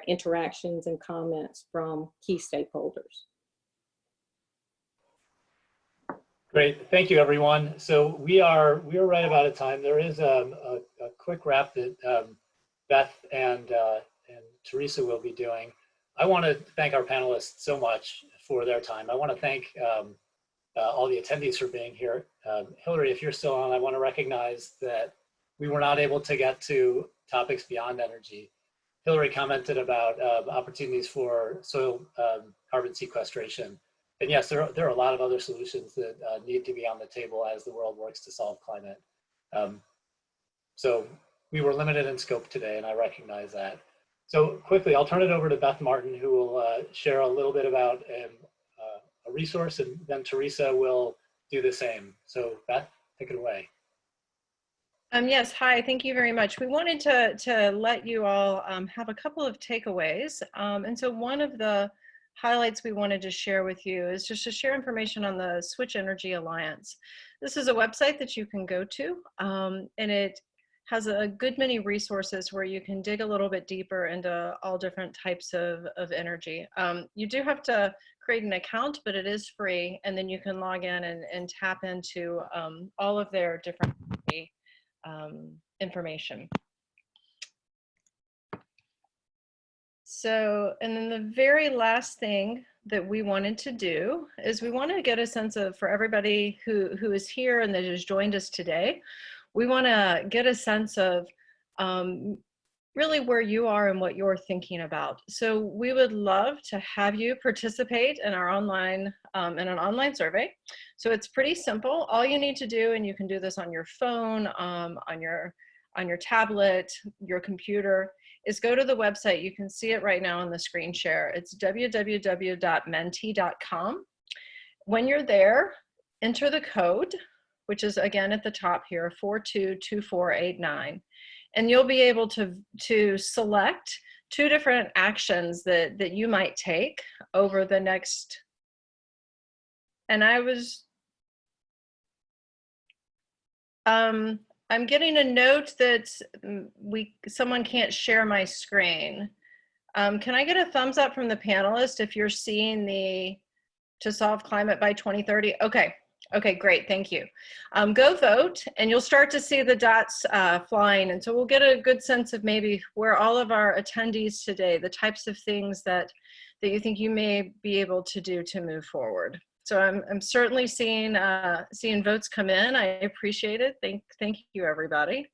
interactions and comments from key stakeholders. Great, thank you, everyone. So we are right about a time. There is a quick wrap that Beth and Teresa will be doing. I want to thank our panelists so much for their time. I want to thank all the attendees for being here. Hillary, if you're still on, I want to recognize that we were not able to get to topics beyond energy. Hillary commented about opportunities for soil carbon sequestration. And yes, there are a lot of other solutions that need to be on the table as the world works to solve climate. So we were limited in scope today, and I recognize that. So quickly, I'll turn it over to Beth Martin, who will share a little bit about a resource, and then Teresa will do the same. So Beth, take it away. Yes, hi, thank you very much. We wanted to let you all have a couple of takeaways. And so one of the highlights we wanted to share with you is just to share information on the Switch Energy Alliance. This is a website that you can go to, and it has a good many resources where you can dig a little bit deeper into all different types of energy. You do have to create an account, but it is free, and then you can log in and tap into all of their different information. So, and then the very last thing that we wanted to do is we want to get a sense of, for everybody who is here and that has joined us today, we want to get a sense of really where you are and what you're thinking about. So we would love to have you participate in our online, in an online survey. So it's pretty simple. All you need to do, and you can do this on your phone, on your tablet, your computer, is go to the website. You can see it right now on the screen share. It's www.menti.com. When you're there, enter the code, which is again at the top here, 422489. And you'll be able to select 2 different actions that you might take over the next, and I'm getting a note that someone can't share my screen. Can I get a thumbs up from the panelists if you're seeing the to solve climate by 2030? Okay, great, thank you. Go vote, and you'll start to see the dots flying, and so we'll get a good sense of maybe where all of our attendees today, the types of things that you think you may be able to do to move forward. So I'm certainly seeing votes come in. I appreciate it. Thank you, everybody.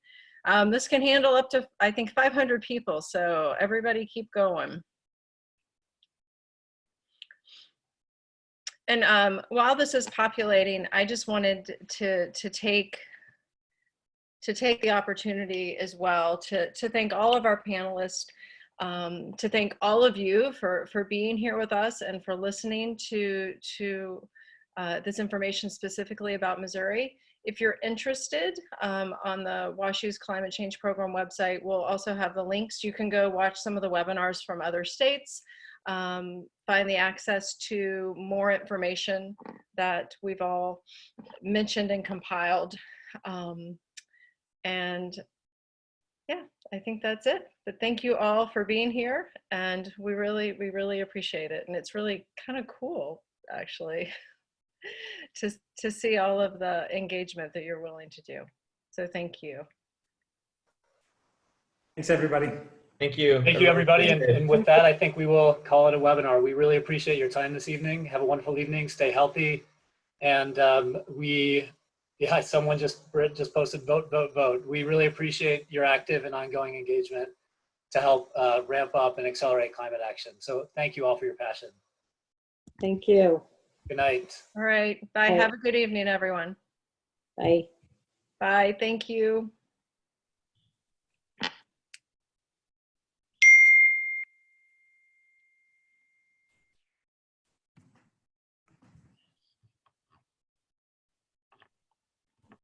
This can handle up to, I think, 500 people, so everybody keep going. And while this is populating, I just wanted to take the opportunity as well to thank all of our panelists, to thank all of you for being here with us and for listening to this information specifically about Missouri. If you're interested, on the WashU's Climate Change Program website, we'll also have the links. You can go watch some of the webinars from other states, find the access to more information that we've all mentioned and compiled. And yeah, I think that's it. But thank you all for being here, and we really appreciate it. And it's really kind of cool, actually, to see all of the engagement that you're willing to do. So thank you. Thanks, everybody. Thank you. Thank you, everybody. And with that, I think we will call it a webinar. We really appreciate your time this evening. Have a wonderful evening. Stay healthy. And yeah, someone just posted vote, vote, vote. We really appreciate your active and ongoing engagement to help ramp up and accelerate climate action. So thank you all for your passion. Thank you. Good night. All right. Bye. Bye. Have a good evening, everyone. Bye. Bye. Thank you.